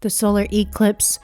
The solar eclipse,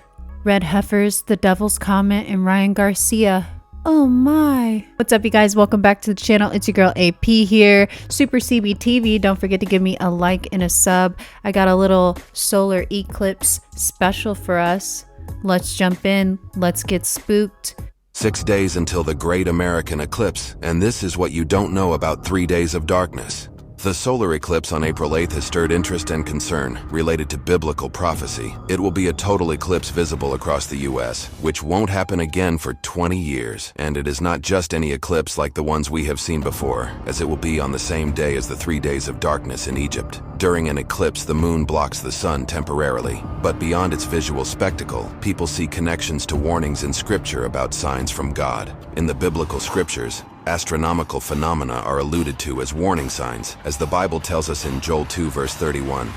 red heifers, the devil's comet, and Ryan Garcia. Oh my. What's up, you guys? Welcome back to the channel. It's your girl AP here. Super CBTV. Don't forget to give me a like and a sub. I got a little solar eclipse special for us. Let's jump in. Let's get spooked. 6 days until the great American eclipse, and this is what you don't know about 3 days of darkness. The solar eclipse on April 8th has stirred interest and concern related to biblical prophecy. It will be a total eclipse visible across the U.S., which won't happen again for 20 years. And it is not just any eclipse like the ones we have seen before, as it will be on the same day as the 3 days of darkness in Egypt. During an eclipse, the moon blocks the sun temporarily. But beyond its visual spectacle, people see connections to warnings in Scripture about signs from God. In the biblical scriptures, astronomical phenomena are alluded to as warning signs, as the Bible tells us in Joel 2 verse 31.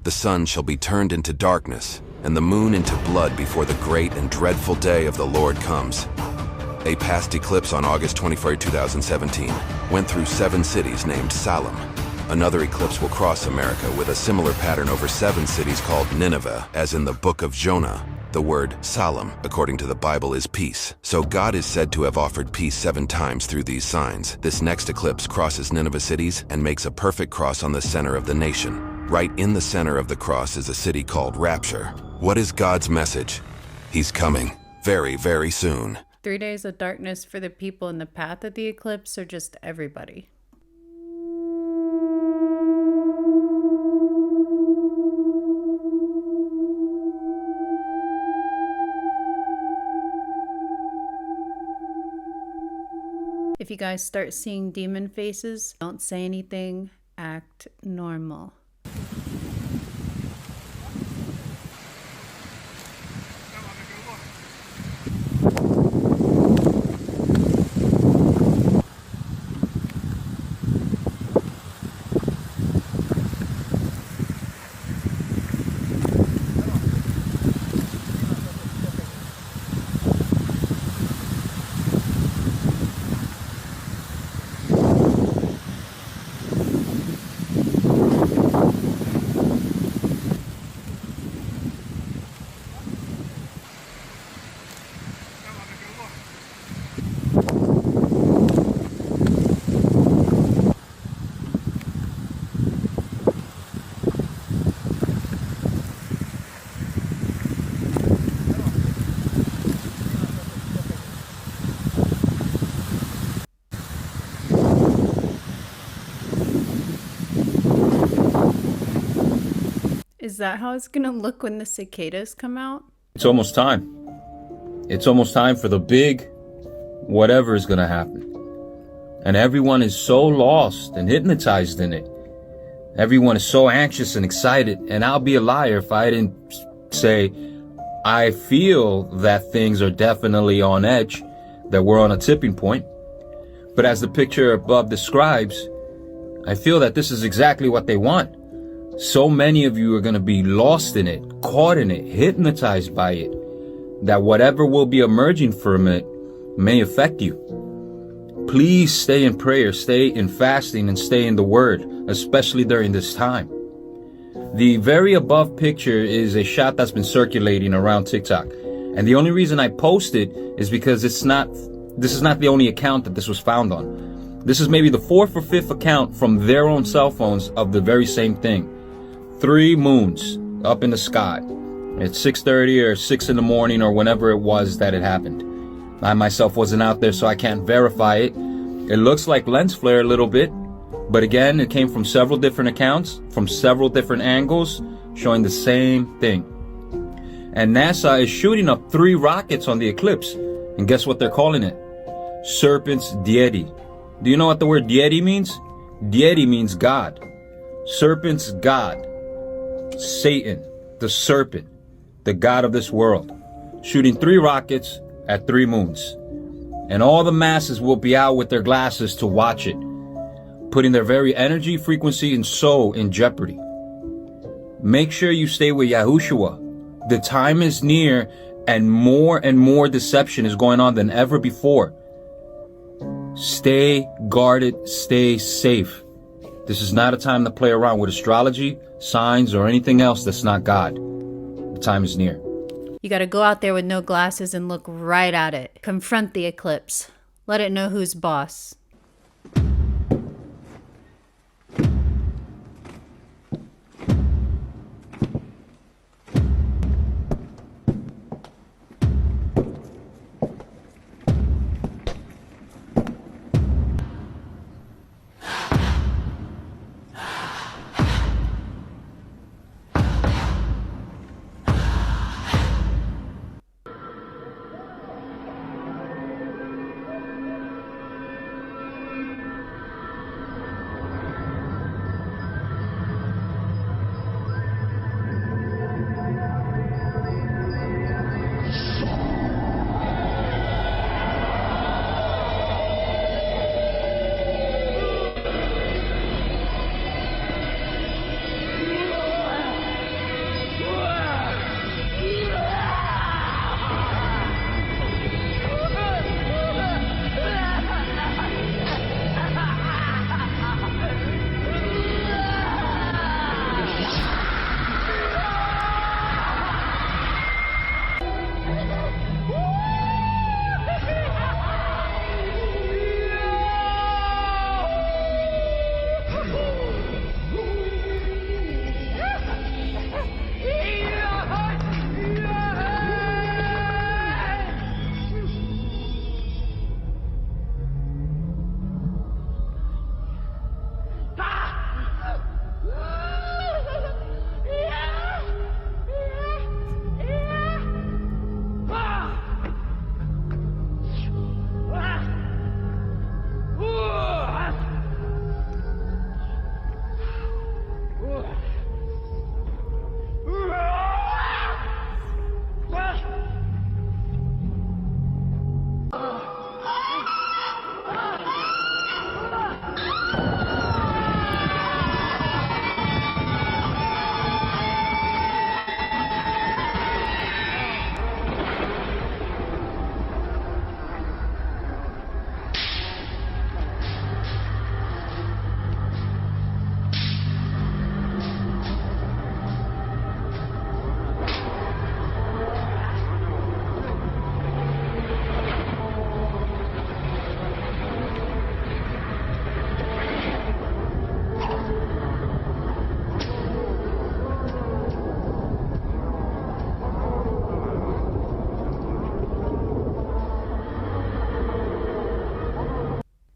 The sun shall be turned into darkness, and the moon into blood before the great and dreadful day of the Lord comes. A past eclipse on August 24, 2017, went through 7 cities named Salem. Another eclipse will cross America with a similar pattern over 7 cities called Nineveh, as in the book of Jonah. The word Salem, according to the Bible, is peace. So God is said to have offered peace 7 times through these signs. This next eclipse crosses Nineveh cities and makes a perfect cross on the center of the nation. Right in the center of the cross is a city called Rapture. What is God's message? He's coming very, very soon. 3 days of darkness for the people in the path of the eclipse, or just everybody? If you guys start seeing demon faces, don't say anything, act normal. Is that how it's gonna look when the cicadas come out? It's almost time. It's almost time for the big whatever is gonna happen. And everyone is so lost and hypnotized in it. Everyone is so anxious and excited. And I'll be a liar if I didn't say, I feel that things are definitely on edge, that we're on a tipping point. But as the picture above describes, I feel that this is exactly what they want. So many of you are going to be lost in it, caught in it, hypnotized by it, that whatever will be emerging from it may affect you. Please stay in prayer, stay in fasting, and stay in the Word, especially during this time. The very above picture is a shot that's been circulating around TikTok. And the only reason I post it is because this is not the only account that this was found on. This is maybe the 4th or 5th account from their own cell phones of the very same thing. 3 moons up in the sky at 6:30 or 6 in the morning or whenever it was that it happened. I myself wasn't out there, so I can't verify it. It looks like lens flare a little bit, but again, it came from several different accounts, from several different angles, showing the same thing. And NASA is shooting up 3 rockets on the eclipse, and guess what they're calling it? Serpent's deity. Do you know what the word deity means? Deity means God. Serpent's God. Satan, the serpent, the god of this world, shooting 3 rockets at 3 moons. And all the masses will be out with their glasses to watch it, putting their very energy, frequency, and soul in jeopardy. Make sure you stay with Yahushua. The time is near, and more deception is going on than ever before. Stay guarded, stay safe. This is not a time to play around with astrology, signs, or anything else that's not God. time is near. You gotta go out there with no glasses and look right at it. Confront the eclipse. Let it know who's boss.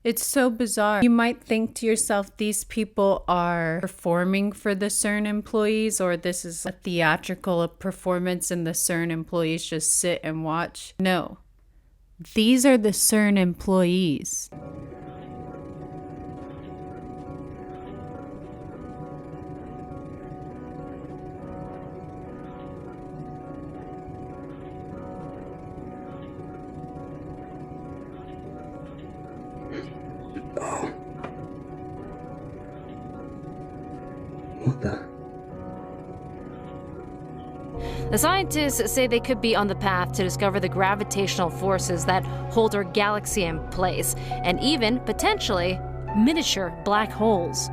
It's so bizarre. You might think to yourself, these people are performing for the CERN employees, or this is a theatrical performance and the CERN employees just sit and watch. No, these are the CERN employees. What the? The scientists say they could be on the path to discover the gravitational forces that hold our galaxy in place, and even, potentially, miniature black holes.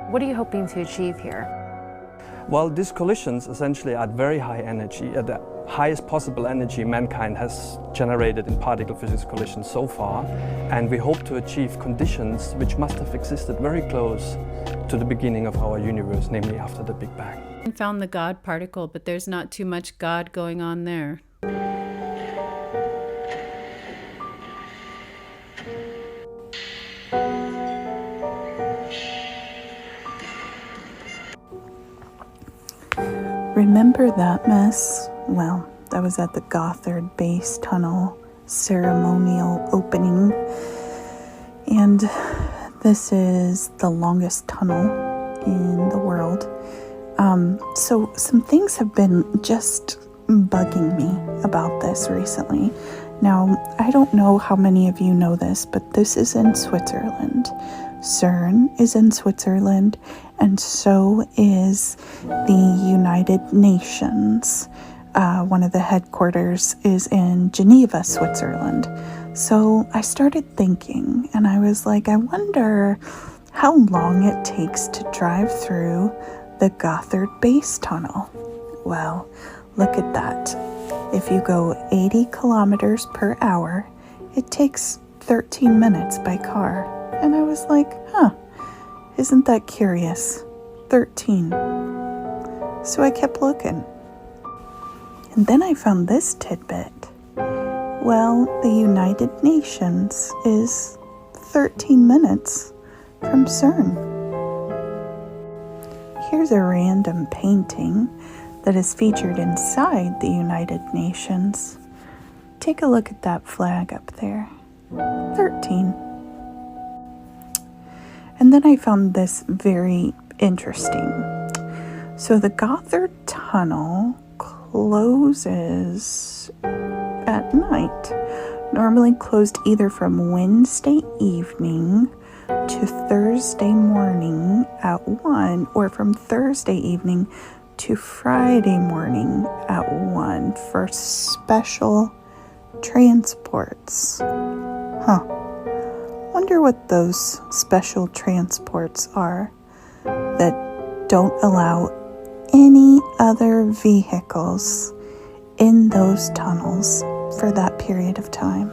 What are you hoping to achieve here? Well, these collisions essentially at very high energy, at the highest possible energy mankind has generated in particle physics collisions so far, and we hope to achieve conditions which must have existed very close to the beginning of our universe, namely after the Big Bang. I found the God particle, but there's not too much God going on there. Remember that mess? Well, that was at the Gothard Base Tunnel ceremonial opening. And this is the longest tunnel in the world. So some things have been just bugging me about this recently. Now, I don't know how many of you know this, but this is in Switzerland. CERN is in Switzerland, and so is the United Nations. one of the headquarters is in Geneva, Switzerland. So I started thinking, and I was like, I wonder how long it takes to drive through the Gothard Base Tunnel. Well, look at that. If you go 80 kilometers per hour, it takes 13 minutes by car. And I was like, isn't that curious? 13. So I kept looking. And then I found this tidbit. Well, the United Nations is 13 minutes from CERN. Here's a random painting that is featured inside the United Nations. Take a look at that flag up there. 13. And then I found this very interesting. So the Gothard Tunnel closes at night. Normally closed either from Wednesday evening to Thursday morning at 1, or from Thursday evening to Friday morning at 1 for special transports. Wonder what those special transports are that don't allow any other vehicles in those tunnels for that period of time.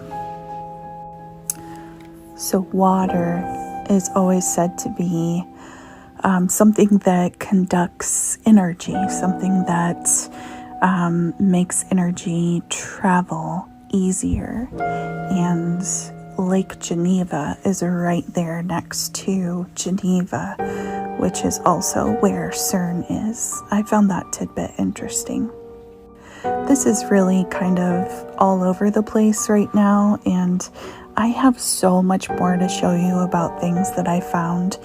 So water is always said to be something that conducts energy, something that makes energy travel easier. And Lake Geneva is right there next to Geneva, which is also where CERN is. I found that tidbit interesting. This is really kind of all over the place right now, and I have so much more to show you about things that I found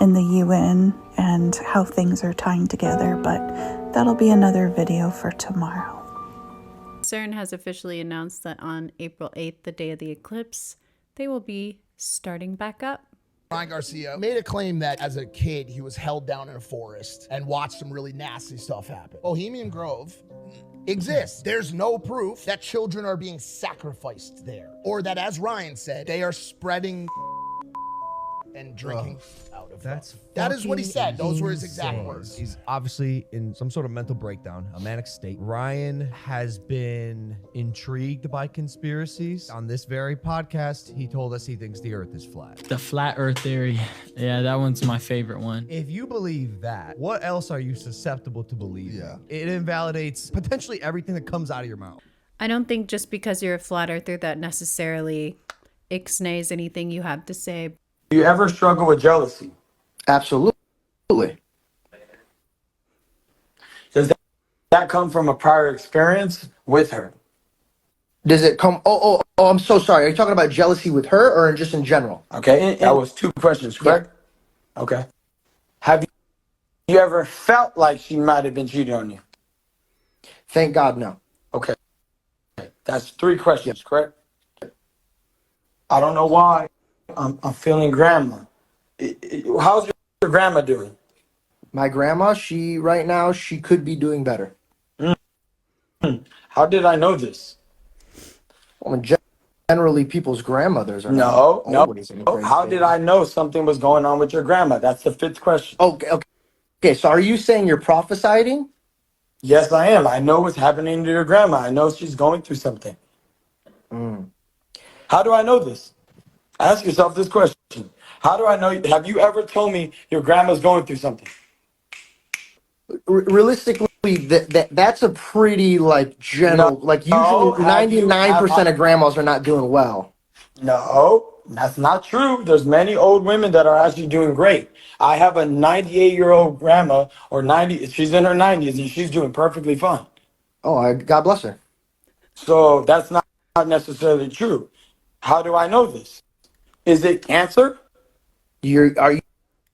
in the UN and how things are tying together, but that'll be another video for tomorrow. CERN has officially announced that on April 8th, the day of the eclipse, they will be starting back up. Ryan Garcia made a claim that as a kid, he was held down in a forest and watched some really nasty stuff happen. Bohemian Grove exists. There's no proof that children are being sacrificed there, or that, as Ryan said, they are spreading and drinking out of them. That is what he said. Those were his exact words. He's obviously in some sort of mental breakdown, a manic state. Ryan has been intrigued by conspiracies. On this very podcast, he told us he thinks the earth is flat. The flat earth theory. Yeah, that one's my favorite one. If you believe that, what else are you susceptible to believe? Yeah. It invalidates potentially everything that comes out of your mouth. I don't think just because you're a flat earther that necessarily ixnays anything you have to say. Do you ever struggle with jealousy? Absolutely. Does that come from a prior experience with her? Does it come? Oh, I'm so sorry. Are you talking about jealousy with her or just in general? Okay, that was two questions, correct? Yeah. Okay. Have you ever felt like she might have been cheating on you? Thank God, no. Okay. That's three questions, correct? I don't know why I'm feeling grandma. How's your grandma doing? My grandma, right now, she could be doing better. How did I know this? Well, generally, people's grandmothers are No. always in a great How state. did I know something was going on with your grandma? That's the fifth question. Okay, so are you saying you're prophesying? Yes, I am. I know what's happening to your grandma. I know she's going through something. How do I know this? Ask yourself this question. How do I know? Have you ever told me your grandma's going through something? Realistically, that's a pretty general. Usually 99% of grandmas are not doing well. No, that's not true. There's many old women that are actually doing great. I have a 98-year-old grandma, or 90. She's in her 90s and she's doing perfectly fine. Oh, God bless her. So that's not necessarily true. How do I know this? Is it cancer? Are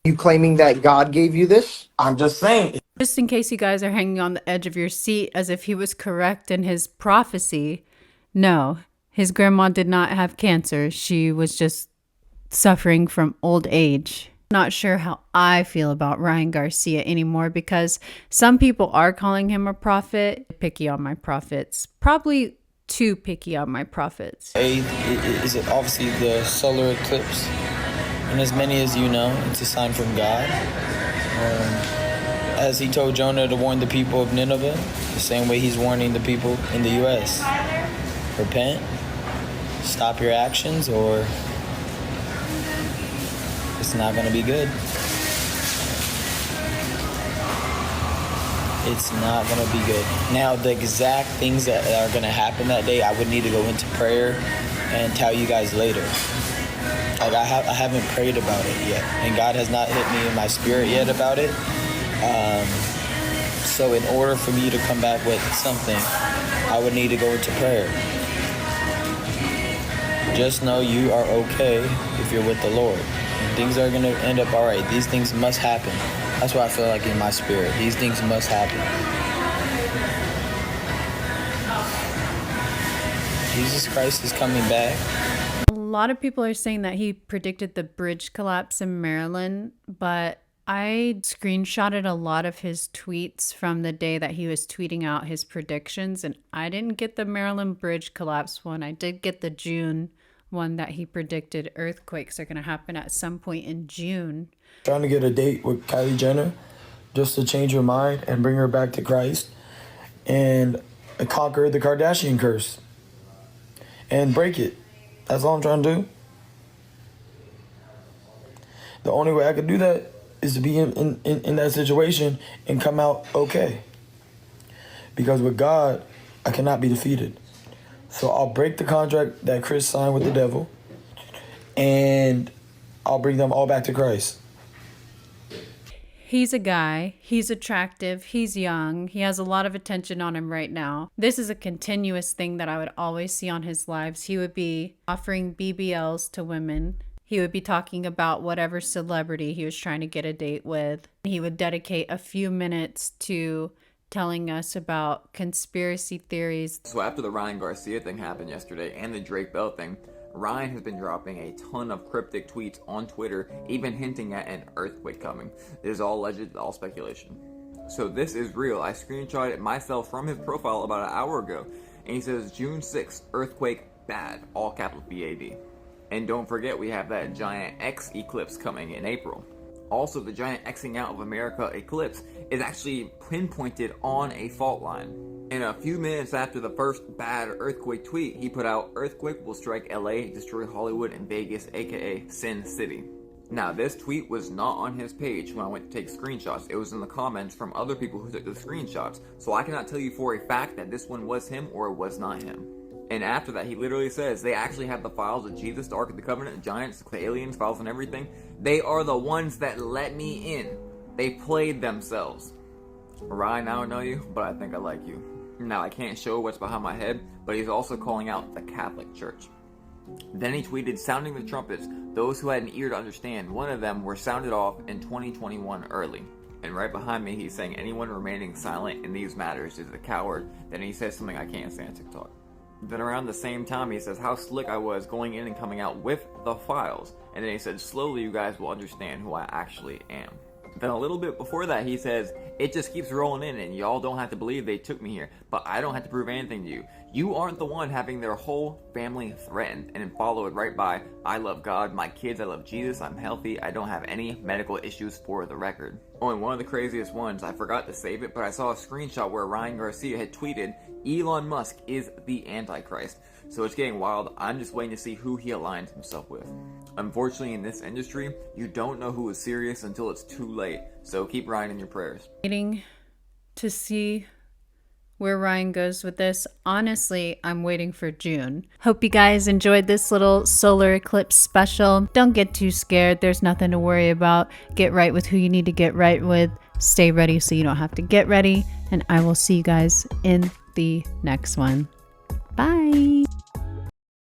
you claiming that God gave you this? I'm just saying. Just in case you guys are hanging on the edge of your seat as if he was correct in his prophecy, no, his grandma did not have cancer. She was just suffering from old age. Not sure how I feel about Ryan Garcia anymore, because some people are calling him a prophet. Picky on my prophets. Probably too picky on my prophets. Is obviously the solar eclipse. And as many as you know, it's a sign from God. As he told Jonah to warn the people of Nineveh, the same way he's warning the people in the U.S. Repent, stop your actions, or it's not going to be good. It's not going to be good. Now, the exact things that are going to happen that day, I would need to go into prayer and tell you guys later. Like, I haven't prayed about it yet, and God has not hit me in my spirit yet about it. So in order for me to come back with something, I would need to go into prayer. Just know you are okay if you're with the Lord. And things are going to end up all right. These things must happen. That's what I feel like in my spirit. These things must happen. Jesus Christ is coming back. A lot of people are saying that he predicted the bridge collapse in Maryland, but I screenshotted a lot of his tweets from the day that he was tweeting out his predictions, and I didn't get the Maryland bridge collapse one. I did get the June one that he predicted earthquakes are going to happen at some point in June. Trying to get a date with Kylie Jenner just to change her mind and bring her back to Christ and conquer the Kardashian curse and break it. That's all I'm trying to do. The only way I could do that is to be in that situation and come out okay. Because with God, I cannot be defeated. So I'll break the contract that Chris signed with the devil, and I'll bring them all back to Christ. He's a guy, he's attractive, he's young, he has a lot of attention on him right now. This is a continuous thing that I would always see on his lives. He would be offering BBLs to women. He would be talking about whatever celebrity he was trying to get a date with. He would dedicate a few minutes to telling us about conspiracy theories. So after the Ryan Garcia thing happened yesterday and the Drake Bell thing, Ryan has been dropping a ton of cryptic tweets on Twitter, even hinting at an earthquake coming. It is all alleged, all speculation. So this is real. I screenshotted it myself from his profile about an hour ago, and he says June 6th, earthquake bad, all capital BAD. And don't forget, we have that giant X eclipse coming in April. Also, the giant Xing out of America eclipse is actually pinpointed on a fault line. And a few minutes after the first bad earthquake tweet, he put out, earthquake will strike LA, destroy Hollywood and Vegas, aka Sin City. Now, this tweet was not on his page when I went to take screenshots. It was in the comments from other people who took the screenshots. So I cannot tell you for a fact that this one was him or it was not him. And after that, he literally says they actually have the files of Jesus, the Ark of the Covenant, the giants, the aliens, files and everything. They are the ones that let me in. They played themselves. Ryan, I don't know you, but I think I like you. Now, I can't show what's behind my head, but he's also calling out the Catholic Church. Then he tweeted, sounding the trumpets, those who had an ear to understand, one of them were sounded off in 2021 early. And right behind me, he's saying anyone remaining silent in these matters is a coward. Then he says something I can't say on TikTok. Then around the same time, he says how slick I was going in and coming out with the files. And then he said, slowly you guys will understand who I actually am. Then a little bit before that, he says, it just keeps rolling in and y'all don't have to believe they took me here, but I don't have to prove anything to you. You aren't the one having their whole family threatened, and then followed right by, I love God, my kids, I love Jesus, I'm healthy, I don't have any medical issues for the record. Oh, and one of the craziest ones, I forgot to save it, but I saw a screenshot where Ryan Garcia had tweeted, Elon Musk is the Antichrist. So it's getting wild. I'm just waiting to see who he aligns himself with. Unfortunately, in this industry, you don't know who is serious until it's too late. So keep Ryan in your prayers. Waiting to see where Ryan goes with this. Honestly, I'm waiting for June. Hope you guys enjoyed this little solar eclipse special. Don't get too scared. There's nothing to worry about. Get right with who you need to get right with. Stay ready so you don't have to get ready. And I will see you guys in the next one. Bye.